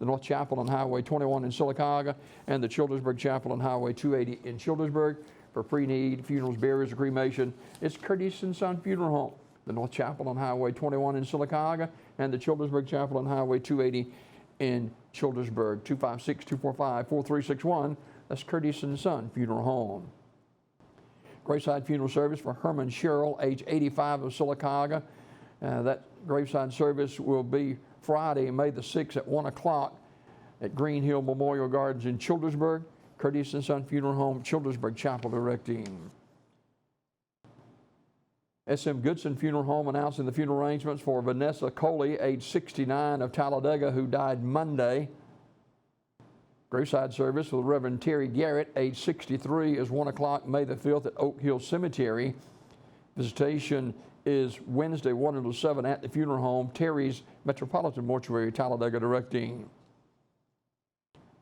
the North Chapel on Highway 21 in Sylacauga, and the Childersburg Chapel on Highway 280 in Childersburg. For pre-need, funerals, burials, or cremation, it's Curtis and Son Funeral Home, the North Chapel on Highway 21 in Sylacauga, and the Childersburg Chapel on Highway 280 in Childersburg. 256-245-4361. That's Curtis and Son Funeral Home. Graveside funeral service for Herman Sherrill, age 85, of Sylacauga. That graveside service will be Friday, May the 6th at 1 o'clock at Green Hill Memorial Gardens in Childersburg. Curtis and Son Funeral Home, Childersburg Chapel directing. S.M. Goodson Funeral Home announcing the funeral arrangements for Vanessa Coley, age 69, of Talladega, who died Monday. Graveside service for the Reverend Terry Garrett, age 63, is 1 o'clock May the 5th at Oak Hill Cemetery. Visitation is Wednesday 1 until 7 at the funeral home, Terry's Metropolitan Mortuary, Talladega directing.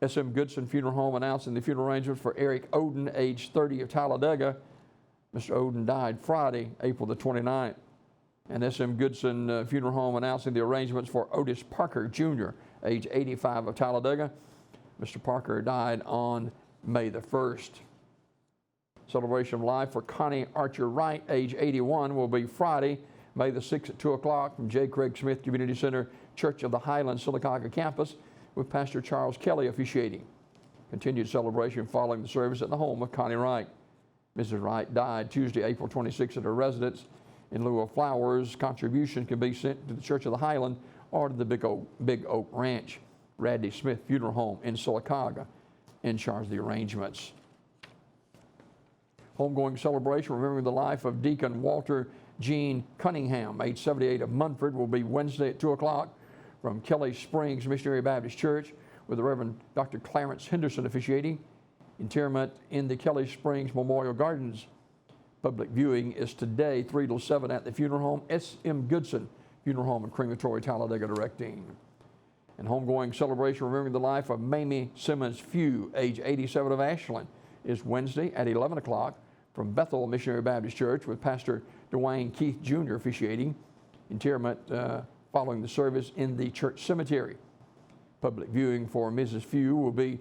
S.M. Goodson Funeral Home announcing the funeral arrangements for Eric Oden, age 30, of Talladega. Mr. Oden died Friday, April the 29th. And S.M. Goodson Funeral Home announcing the arrangements for Otis Parker, Jr., age 85, of Talladega. Mr. Parker died on May the 1st. Celebration of life for Connie Archer Wright, age 81, will be Friday, May the 6th at 2 o'clock from J. Craig Smith Community Center, Church of the Highlands, Sylacauga campus, with Pastor Charles Kelly officiating. Continued celebration following the service at the home of Connie Wright. Mrs. Wright died Tuesday, April 26th at her residence. In lieu of flowers, contributions can be sent to the Church of the Highland or to the Big Oak Ranch. Radley Smith Funeral Home in Sylacauga in charge of the arrangements. Homegoing celebration remembering the life of Deacon Walter Gene Cunningham, age 78, of Munford, will be Wednesday at 2 o'clock from Kelly Springs Missionary Baptist Church, with the Reverend Dr. Clarence Henderson officiating. Interment in the Kelly Springs Memorial Gardens. Public viewing is today, 3 till 7 at the funeral home, S.M. Goodson Funeral Home and Crematory, Talladega directing. And homegoing celebration remembering the life of Mamie Simmons Few, age 87, of Ashland, is Wednesday at 11 o'clock from Bethel Missionary Baptist Church, with Pastor Dwayne Keith Jr. officiating. Interment following the service in the church cemetery. Public viewing for Mrs. Few will be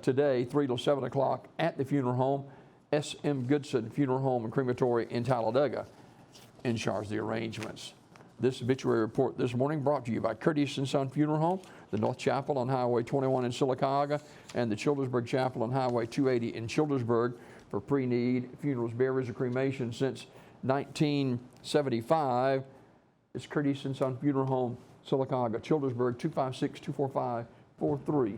today, 3 till 7 o'clock at the funeral home, S.M. Goodson Funeral Home and Crematory in Talladega, in charge of the arrangements. This obituary report this morning brought to you by Curtis and Son Funeral Home, the North Chapel on Highway 21 in Sylacauga, and the Childersburg Chapel on Highway 280 in Childersburg. For pre-need, funerals, burials, or cremation since 1975, it's Curtis and Son Funeral Home, Sylacauga, Childersburg, 256-245-4361.